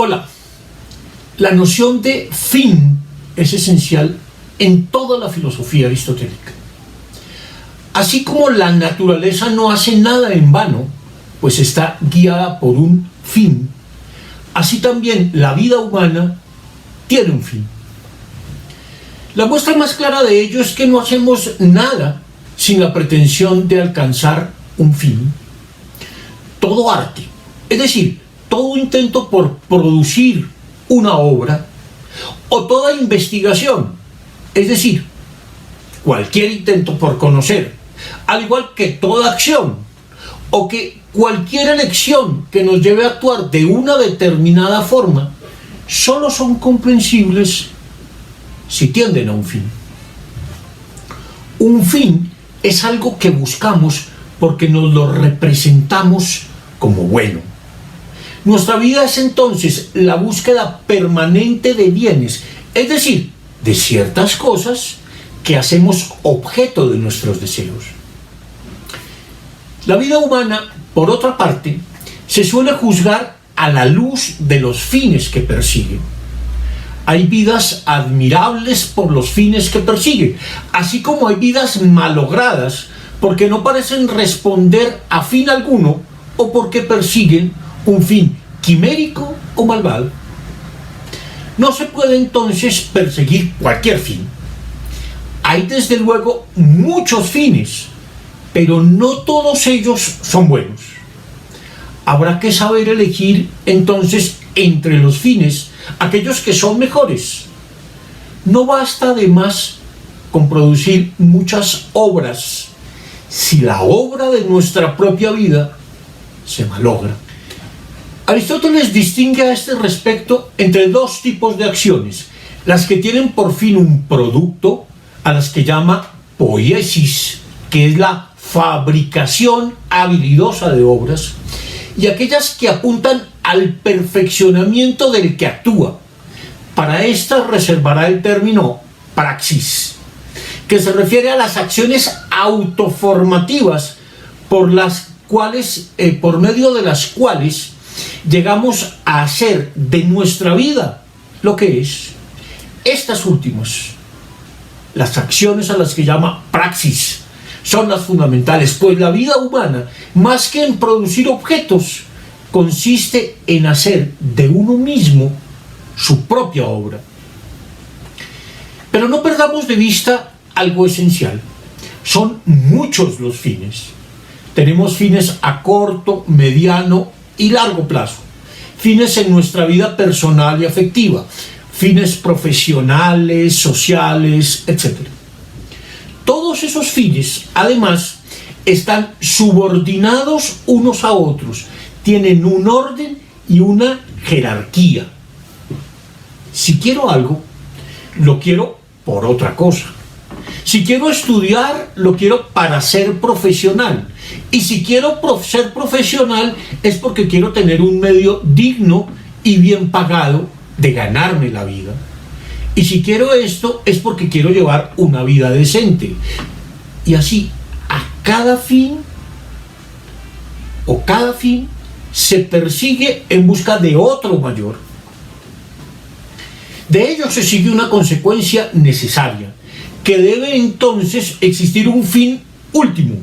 Hola, la noción de fin es esencial en toda la filosofía aristotélica. Así como la naturaleza no hace nada en vano, pues está guiada por un fin, así también la vida humana tiene un fin. La muestra más clara de ello es que no hacemos nada sin la pretensión de alcanzar un fin. Todo arte, es decir, todo intento por producir una obra, o toda investigación, es decir, cualquier intento por conocer, al igual que toda acción, o que cualquier elección que nos lleve a actuar de una determinada forma, solo son comprensibles si tienden a un fin. Un fin es algo que buscamos porque nos lo representamos como bueno. Nuestra vida es entonces la búsqueda permanente de bienes, es decir, de ciertas cosas que hacemos objeto de nuestros deseos. La vida humana, por otra parte, se suele juzgar a la luz de los fines que persigue. Hay vidas admirables por los fines que persiguen, así como hay vidas malogradas porque no parecen responder a fin alguno o porque persiguen un fin quimérico o malvado. No se puede entonces perseguir cualquier fin. Hay desde luego muchos fines, pero no todos ellos son buenos. Habrá que saber elegir entonces entre los fines aquellos que son mejores. No basta además con producir muchas obras si la obra de nuestra propia vida se malogra. Aristóteles distingue a este respecto entre dos tipos de acciones: las que tienen por fin un producto, a las que llama poiesis, que es la fabricación habilidosa de obras, y aquellas que apuntan al perfeccionamiento del que actúa. Para estas reservará el término praxis, que se refiere a las acciones autoformativas por medio de las cuales llegamos a hacer de nuestra vida lo que es. Estas últimas, las acciones a las que llama praxis, son las fundamentales, pues la vida humana, más que en producir objetos, consiste en hacer de uno mismo su propia obra. Pero no perdamos de vista algo esencial: son muchos los fines. Tenemos fines a corto, mediano y largo plazo, fines en nuestra vida personal y afectiva, fines profesionales, sociales, etc. Todos esos fines, además, están subordinados unos a otros, tienen un orden y una jerarquía. Si quiero algo, lo quiero por otra cosa. Si quiero estudiar, lo quiero para ser profesional. Y si quiero ser profesional, es porque quiero tener un medio digno y bien pagado de ganarme la vida. Y si quiero esto, es porque quiero llevar una vida decente. Y así, cada fin se persigue en busca de otro mayor. De ello se sigue una consecuencia necesaria, que debe entonces existir un fin último,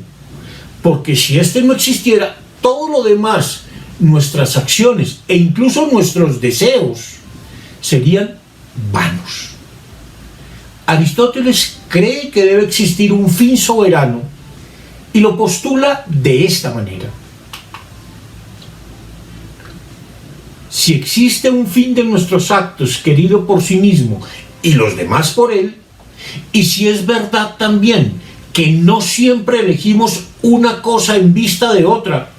porque si este no existiera, todo lo demás, nuestras acciones e incluso nuestros deseos, serían vanos. Aristóteles cree que debe existir un fin soberano y lo postula de esta manera: si existe un fin de nuestros actos querido por sí mismo y los demás por él, y si es verdad también que no siempre elegimos una cosa en vista de otra,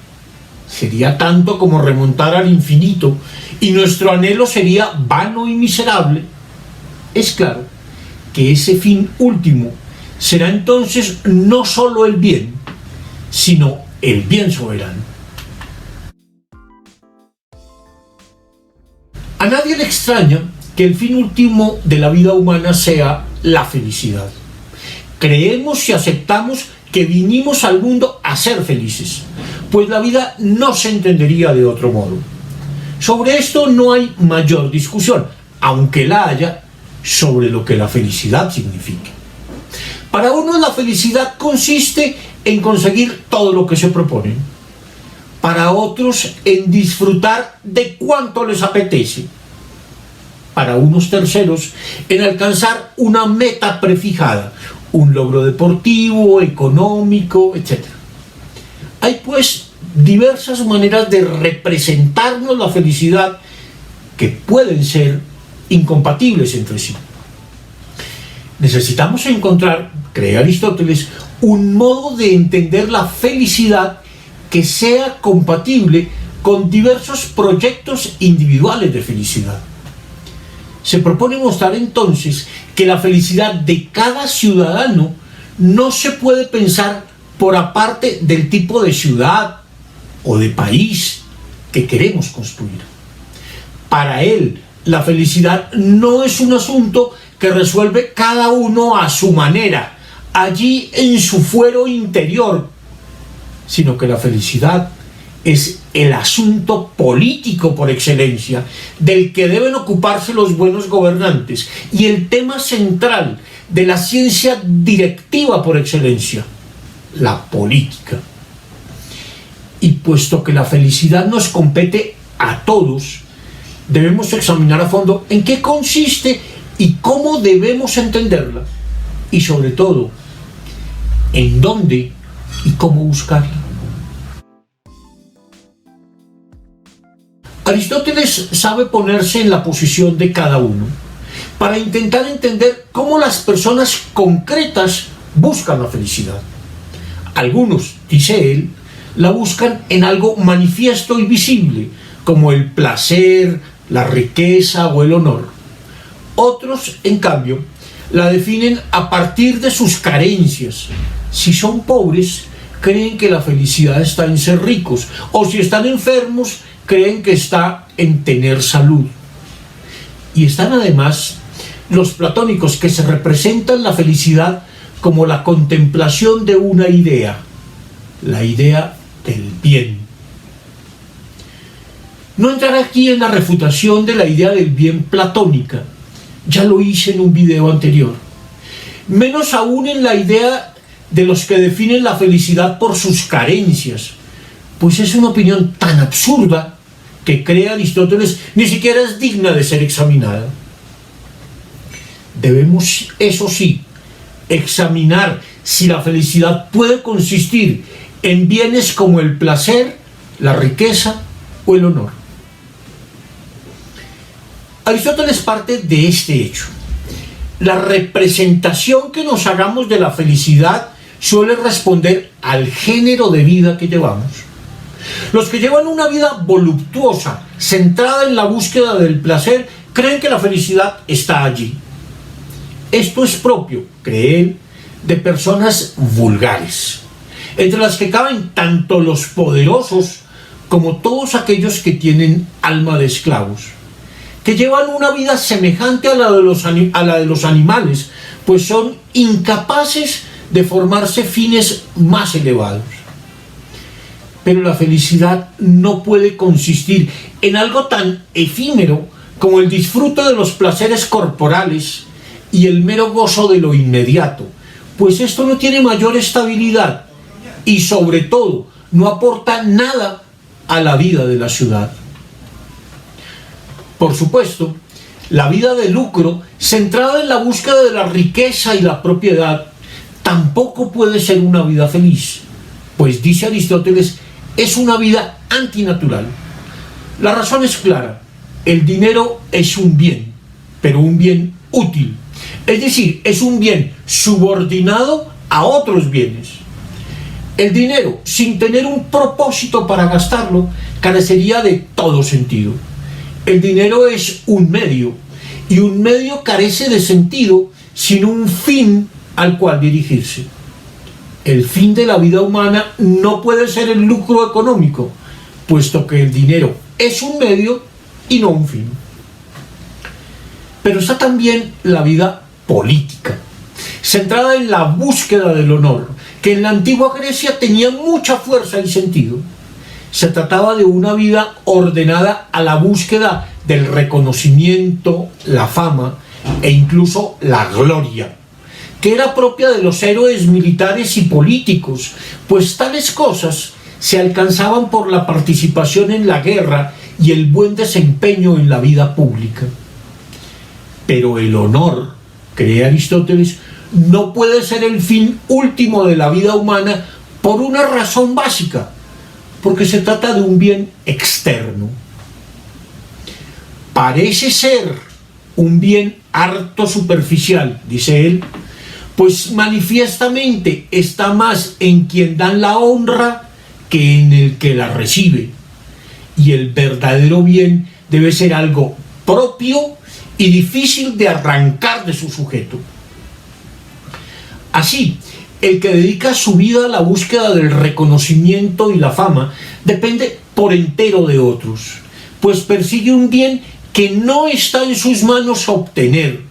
sería tanto como remontar al infinito y nuestro anhelo sería vano y miserable. Es claro que ese fin último será entonces no solo el bien, sino el bien soberano. A nadie le extraña que el fin último de la vida humana sea la felicidad. Creemos y aceptamos que vinimos al mundo a ser felices, pues la vida no se entendería de otro modo. Sobre esto no hay mayor discusión, aunque la haya sobre lo que la felicidad significa. Para unos la felicidad consiste en conseguir todo lo que se propone. Para otros en disfrutar de cuanto les apetece. Para unos terceros en alcanzar una meta prefijada, un logro deportivo, económico, etc. Hay pues diversas maneras de representarnos la felicidad que pueden ser incompatibles entre sí. Necesitamos encontrar, cree Aristóteles, un modo de entender la felicidad que sea compatible con diversos proyectos individuales de felicidad. Se propone mostrar entonces que la felicidad de cada ciudadano no se puede pensar por aparte del tipo de ciudad o de país que queremos construir. Para él, la felicidad no es un asunto que resuelve cada uno a su manera, allí en su fuero interior, sino que la felicidad es el asunto político por excelencia, del que deben ocuparse los buenos gobernantes, y el tema central de la ciencia directiva por excelencia, la política. Y puesto que la felicidad nos compete a todos, debemos examinar a fondo en qué consiste y cómo debemos entenderla, y sobre todo, en dónde y cómo buscarla. Aristóteles sabe ponerse en la posición de cada uno para intentar entender cómo las personas concretas buscan la felicidad. Algunos, dice él, la buscan en algo manifiesto y visible, como el placer, la riqueza o el honor. Otros, en cambio, la definen a partir de sus carencias. Si son pobres, creen que la felicidad está en ser ricos, o si están enfermos, creen que está en tener salud. Y están además los platónicos, que se representan la felicidad como la contemplación de una idea, la idea del bien. No entraré aquí en la refutación de la idea del bien platónica, ya lo hice en un video anterior. Menos aún en la idea de los que definen la felicidad por sus carencias, pues es una opinión tan absurda que, cree Aristóteles, ni siquiera es digna de ser examinada. Debemos, eso sí, examinar si la felicidad puede consistir en bienes como el placer, la riqueza o el honor. Aristóteles parte de este hecho. La representación que nos hagamos de la felicidad suele responder al género de vida que llevamos. Los que llevan una vida voluptuosa, centrada en la búsqueda del placer, creen que la felicidad está allí. Esto es propio, cree él, de personas vulgares, entre las que caben tanto los poderosos como todos aquellos que tienen alma de esclavos, que llevan una vida semejante a la de los animales, pues son incapaces de formarse fines más elevados. Pero la felicidad no puede consistir en algo tan efímero como el disfrute de los placeres corporales y el mero gozo de lo inmediato, pues esto no tiene mayor estabilidad y, sobre todo, no aporta nada a la vida de la ciudad. Por supuesto, la vida de lucro, centrada en la búsqueda de la riqueza y la propiedad, tampoco puede ser una vida feliz, pues, dice Aristóteles, es una vida antinatural. La razón es clara: el dinero es un bien, pero un bien útil, es decir, es un bien subordinado a otros bienes. El dinero, sin tener un propósito para gastarlo, carecería de todo sentido. El dinero es un medio, y un medio carece de sentido sin un fin al cual dirigirse. El fin de la vida humana no puede ser el lucro económico, puesto que el dinero es un medio y no un fin. Pero está también la vida política, centrada en la búsqueda del honor, que en la antigua Grecia tenía mucha fuerza y sentido. Se trataba de una vida ordenada a la búsqueda del reconocimiento, la fama e incluso la gloria, que era propia de los héroes militares y políticos, pues tales cosas se alcanzaban por la participación en la guerra y el buen desempeño en la vida pública. Pero el honor, cree Aristóteles, no puede ser el fin último de la vida humana por una razón básica, porque se trata de un bien externo. Parece ser un bien harto superficial, dice él, pues manifiestamente está más en quien dan la honra que en el que la recibe, y el verdadero bien debe ser algo propio y difícil de arrancar de su sujeto. Así, el que dedica su vida a la búsqueda del reconocimiento y la fama depende por entero de otros, pues persigue un bien que no está en sus manos obtener,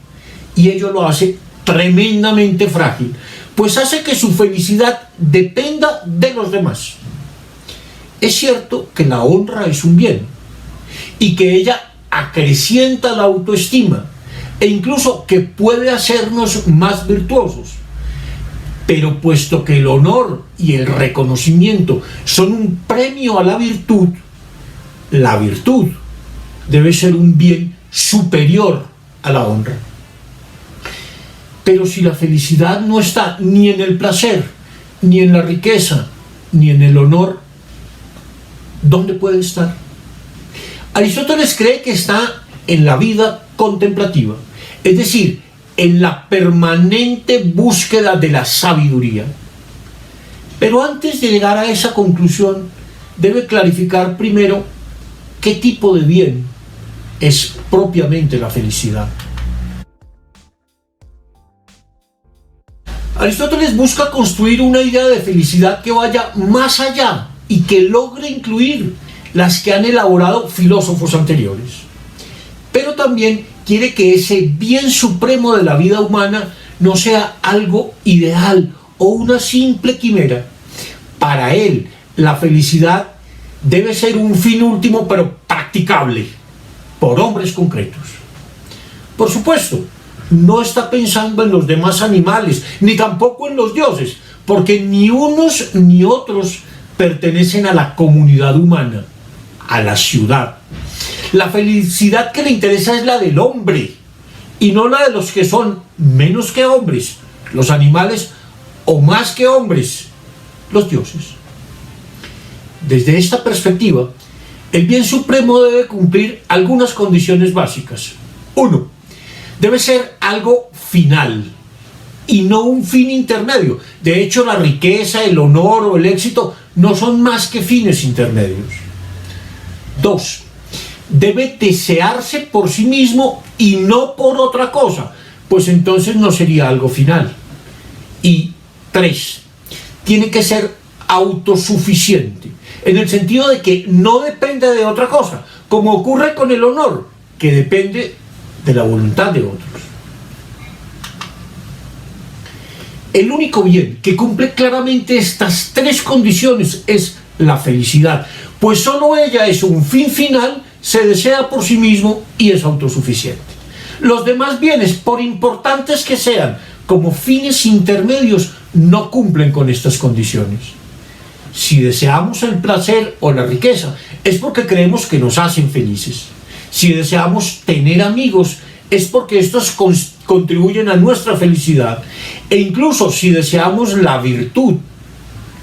y ello lo hace tremendamente frágil, pues hace que su felicidad dependa de los demás. Es cierto que la honra es un bien, y que ella acrecienta la autoestima, e incluso que puede hacernos más virtuosos. Pero puesto que el honor y el reconocimiento son un premio a la virtud debe ser un bien superior a la honra. Pero si la felicidad no está ni en el placer, ni en la riqueza, ni en el honor, ¿dónde puede estar? Aristóteles cree que está en la vida contemplativa, es decir, en la permanente búsqueda de la sabiduría. Pero antes de llegar a esa conclusión, debe clarificar primero qué tipo de bien es propiamente la felicidad. Aristóteles busca construir una idea de felicidad que vaya más allá y que logre incluir las que han elaborado filósofos anteriores. Pero también quiere que ese bien supremo de la vida humana no sea algo ideal o una simple quimera. Para él, la felicidad debe ser un fin último, pero practicable por hombres concretos. Por supuesto, no está pensando en los demás animales, ni tampoco en los dioses, porque ni unos ni otros pertenecen a la comunidad humana, a la ciudad. La felicidad que le interesa es la del hombre, y no la de los que son menos que hombres, los animales, o más que hombres, los dioses. Desde esta perspectiva, el bien supremo debe cumplir algunas condiciones básicas. 1. Debe ser algo final y no un fin intermedio. De hecho, la riqueza, el honor o el éxito no son más que fines intermedios. 2. Debe desearse por sí mismo y no por otra cosa, pues entonces no sería algo final. Y 3. Tiene que ser autosuficiente, en el sentido de que no depende de otra cosa, como ocurre con el honor, que depende de la voluntad de otros. El único bien que cumple claramente estas tres condiciones es la felicidad, pues solo ella es un fin final, se desea por sí mismo y es autosuficiente. Los demás bienes, por importantes que sean, como fines intermedios, no cumplen con estas condiciones. Si deseamos el placer o la riqueza, es porque creemos que nos hacen felices. Si deseamos tener amigos, es porque estos contribuyen a nuestra felicidad. E incluso si deseamos la virtud,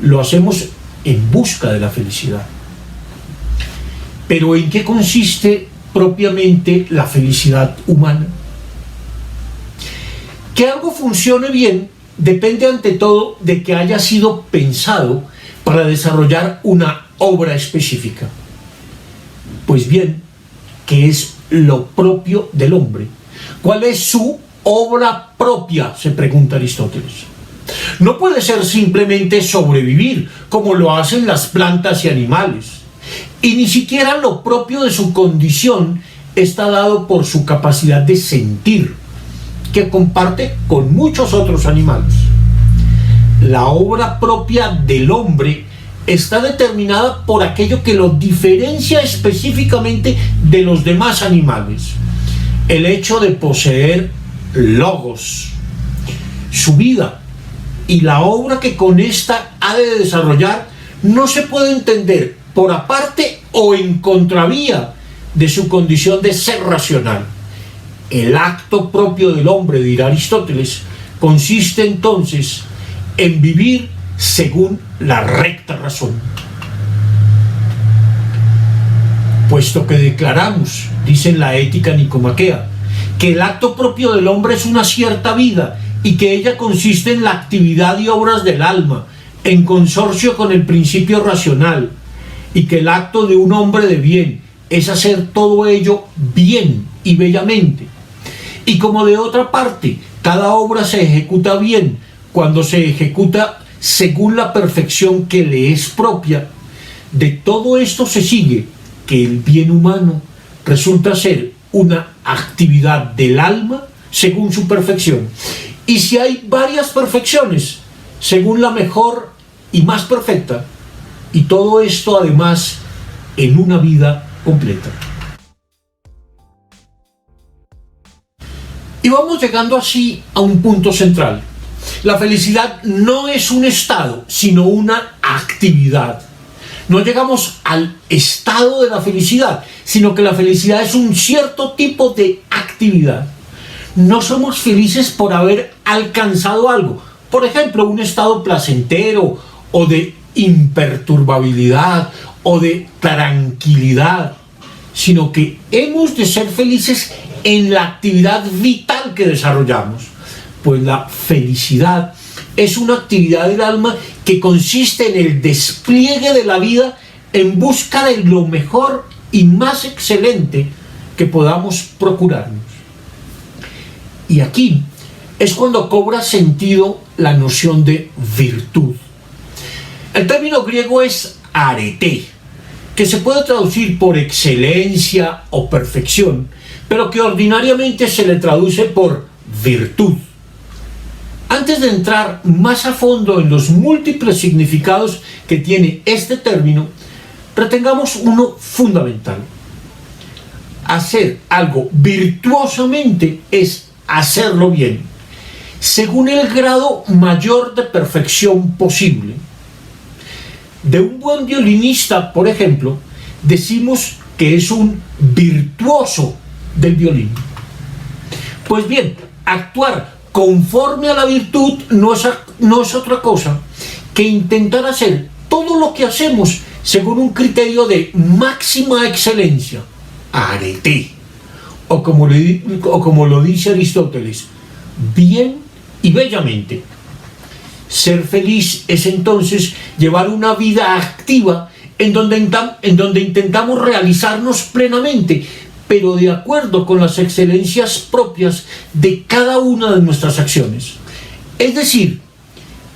lo hacemos en busca de la felicidad. Pero ¿en qué consiste propiamente la felicidad humana? Que algo funcione bien depende ante todo de que haya sido pensado para desarrollar una obra específica. Pues bien, ¿qué es lo propio del hombre? ¿Cuál es su obra propia?, se pregunta Aristóteles. No puede ser simplemente sobrevivir, como lo hacen las plantas y animales. Y ni siquiera lo propio de su condición está dado por su capacidad de sentir, que comparte con muchos otros animales. La obra propia del hombre está determinada por aquello que lo diferencia específicamente de los demás animales: el hecho de poseer logos. Su vida y la obra que con ésta ha de desarrollar no se puede entender por aparte o en contravía de su condición de ser racional. El acto propio del hombre, dirá Aristóteles, consiste entonces en vivir según la recta razón. Puesto que declaramos, dice en la Ética Nicomaquea, que el acto propio del hombre es una cierta vida y que ella consiste en la actividad y obras del alma, en consorcio con el principio racional, y que el acto de un hombre de bien es hacer todo ello bien y bellamente, y como de otra parte cada obra se ejecuta bien cuando se ejecuta según la perfección que le es propia, de todo esto se sigue que el bien humano resulta ser una actividad del alma según su perfección. Y si hay varias perfecciones, según la mejor y más perfecta, y todo esto además en una vida completa. Y vamos llegando así a un punto central. La felicidad no es un estado, sino una actividad. No llegamos al estado de la felicidad, sino que la felicidad es un cierto tipo de actividad. No somos felices por haber alcanzado algo, por ejemplo, un estado placentero o de imperturbabilidad o de tranquilidad, sino que hemos de ser felices en la actividad vital que desarrollamos, pues la felicidad es una actividad del alma que consiste en el despliegue de la vida en busca de lo mejor y más excelente que podamos procurarnos. Y aquí es cuando cobra sentido la noción de virtud. El término griego es arete, que se puede traducir por excelencia o perfección, pero que ordinariamente se le traduce por virtud. Antes de entrar más a fondo en los múltiples significados que tiene este término, retengamos uno fundamental. Hacer algo virtuosamente es hacerlo bien, según el grado mayor de perfección posible. De un buen violinista, por ejemplo, decimos que es un virtuoso del violín. Pues bien, actuar conforme a la virtud no es otra cosa que intentar hacer todo lo que hacemos según un criterio de máxima excelencia, arete, o como lo dice Aristóteles, bien y bellamente. Ser feliz es entonces llevar una vida activa en donde intentamos realizarnos plenamente, pero de acuerdo con las excelencias propias de cada una de nuestras acciones. Es decir,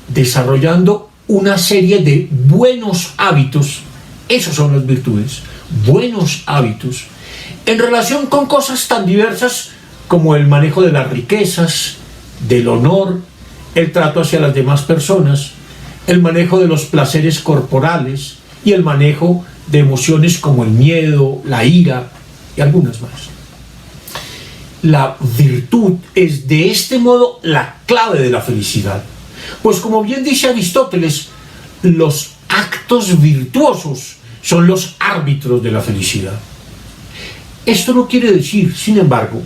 desarrollando una serie de buenos hábitos, esos son las virtudes, buenos hábitos, en relación con cosas tan diversas como el manejo de las riquezas, del honor, el trato hacia las demás personas, el manejo de los placeres corporales y el manejo de emociones como el miedo, la ira y algunas más. La virtud es de este modo la clave de la felicidad, pues como bien dice Aristóteles, los actos virtuosos son los árbitros de la felicidad. Esto no quiere decir, sin embargo,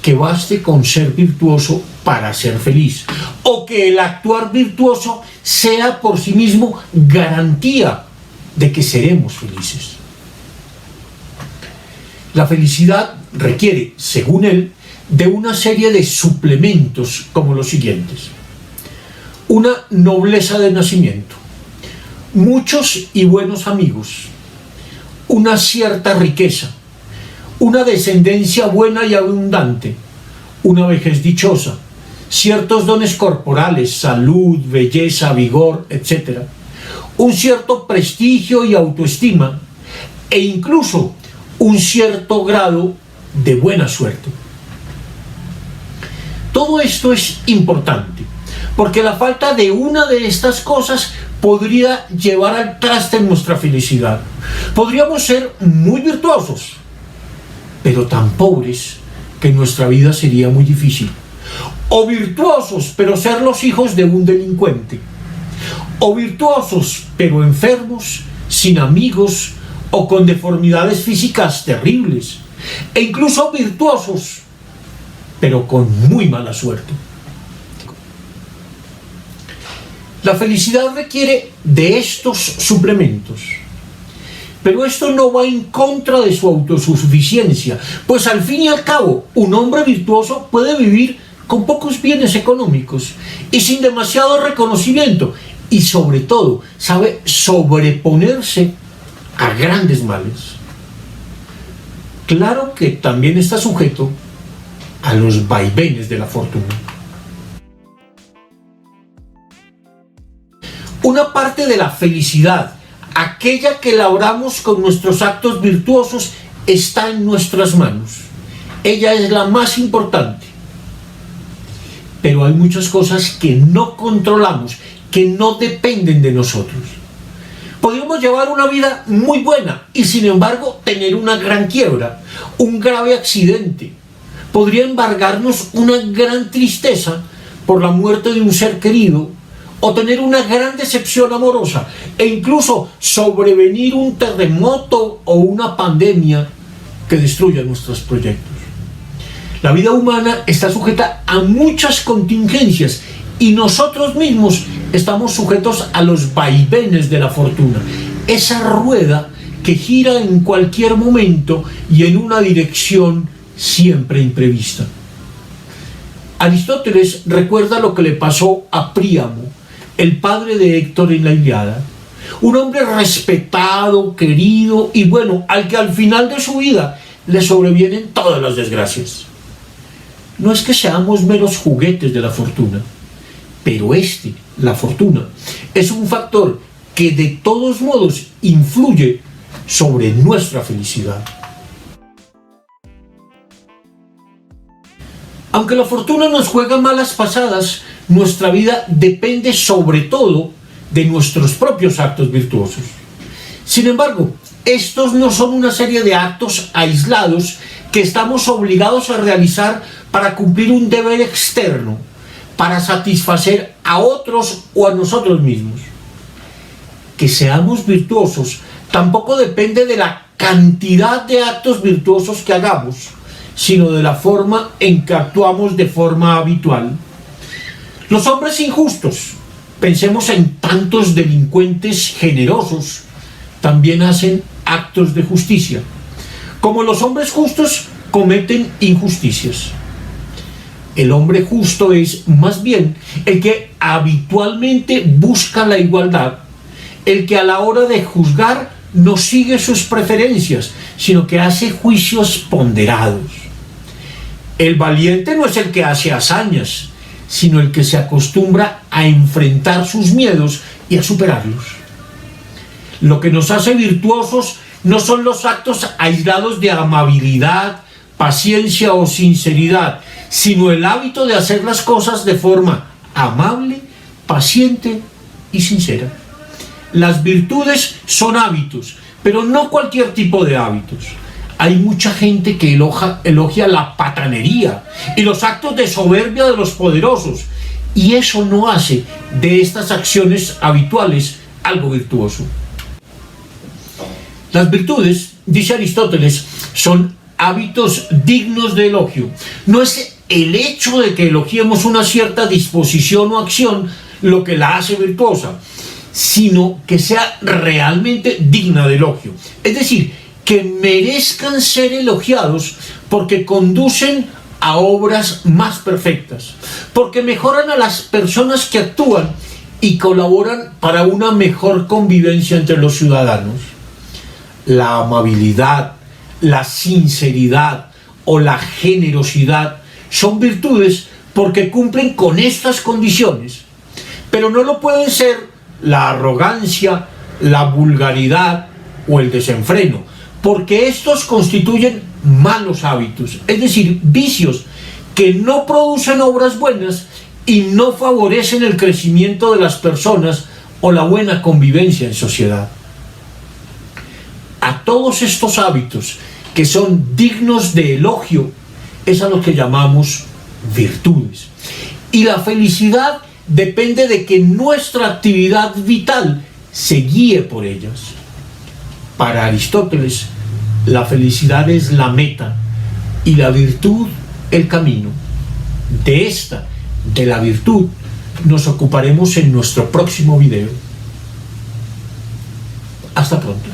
que baste con ser virtuoso para ser feliz, o que el actuar virtuoso sea por sí mismo garantía de que seremos felices. La felicidad requiere, según él, de una serie de suplementos como los siguientes: una nobleza de nacimiento, muchos y buenos amigos, una cierta riqueza, una descendencia buena y abundante, una vejez dichosa, ciertos dones corporales, salud, belleza, vigor, etc., un cierto prestigio y autoestima, e incluso un cierto grado de buena suerte. Todo esto es importante, porque la falta de una de estas cosas podría llevar al traste nuestra felicidad. Podríamos ser muy virtuosos, pero tan pobres que nuestra vida sería muy difícil. O virtuosos, pero ser los hijos de un delincuente. O virtuosos, pero enfermos, sin amigos o con deformidades físicas terribles. E incluso virtuosos, pero con muy mala suerte. La felicidad requiere de estos suplementos. Pero esto no va en contra de su autosuficiencia, pues al fin y al cabo, un hombre virtuoso puede vivir con pocos bienes económicos y sin demasiado reconocimiento, y sobre todo sabe sobreponerse a grandes males. Claro que también está sujeto a los vaivenes de la fortuna. Una parte de la felicidad, aquella que labramos con nuestros actos virtuosos, está en nuestras manos. Ella es la más importante. Pero hay muchas cosas que no controlamos, que no dependen de nosotros. Podemos llevar una vida muy buena y sin embargo tener una gran quiebra, un grave accidente. Podría embargarnos una gran tristeza por la muerte de un ser querido, o tener una gran decepción amorosa, e incluso sobrevenir un terremoto o una pandemia que destruya nuestros proyectos. La vida humana está sujeta a muchas contingencias y nosotros mismos estamos sujetos a los vaivenes de la fortuna, esa rueda que gira en cualquier momento y en una dirección siempre imprevista. Aristóteles recuerda lo que le pasó a Príamo, el padre de Héctor en la Ilíada, un hombre respetado, querido y bueno, al que al final de su vida le sobrevienen todas las desgracias. No es que seamos meros juguetes de la fortuna, pero la fortuna, es un factor que de todos modos influye sobre nuestra felicidad. Aunque la fortuna nos juega malas pasadas, nuestra vida depende sobre todo de nuestros propios actos virtuosos. Sin embargo, estos no son una serie de actos aislados que estamos obligados a realizar para cumplir un deber externo, para satisfacer a otros o a nosotros mismos. Que seamos virtuosos tampoco depende de la cantidad de actos virtuosos que hagamos, sino de la forma en que actuamos de forma habitual. Los hombres injustos, pensemos en tantos delincuentes generosos, también hacen actos de justicia, como los hombres justos cometen injusticias. El hombre justo es más bien el que habitualmente busca la igualdad, el que a la hora de juzgar no sigue sus preferencias, sino que hace juicios ponderados. El valiente no es el que hace hazañas, sino el que se acostumbra a enfrentar sus miedos y a superarlos. Lo que nos hace virtuosos no son los actos aislados de amabilidad, paciencia o sinceridad, sino el hábito de hacer las cosas de forma amable, paciente y sincera. Las virtudes son hábitos, pero no cualquier tipo de hábitos. Hay mucha gente que elogia la patanería y los actos de soberbia de los poderosos, y eso no hace de estas acciones habituales algo virtuoso. Las virtudes, dice Aristóteles, son hábitos dignos de elogio. No es el hecho de que elogiemos una cierta disposición o acción lo que la hace virtuosa, sino que sea realmente digna de elogio. Es decir, que merezcan ser elogiados porque conducen a obras más perfectas, porque mejoran a las personas que actúan y colaboran para una mejor convivencia entre los ciudadanos. La amabilidad, la sinceridad o la generosidad son virtudes porque cumplen con estas condiciones, pero no lo pueden ser la arrogancia, la vulgaridad o el desenfreno, porque estos constituyen malos hábitos, es decir, vicios que no producen obras buenas y no favorecen el crecimiento de las personas o la buena convivencia en sociedad. A todos estos hábitos que son dignos de elogio es a lo que llamamos virtudes. Y la felicidad depende de que nuestra actividad vital se guíe por ellas. Para Aristóteles, la felicidad es la meta y la virtud el camino. De la virtud, nos ocuparemos en nuestro próximo video. Hasta pronto.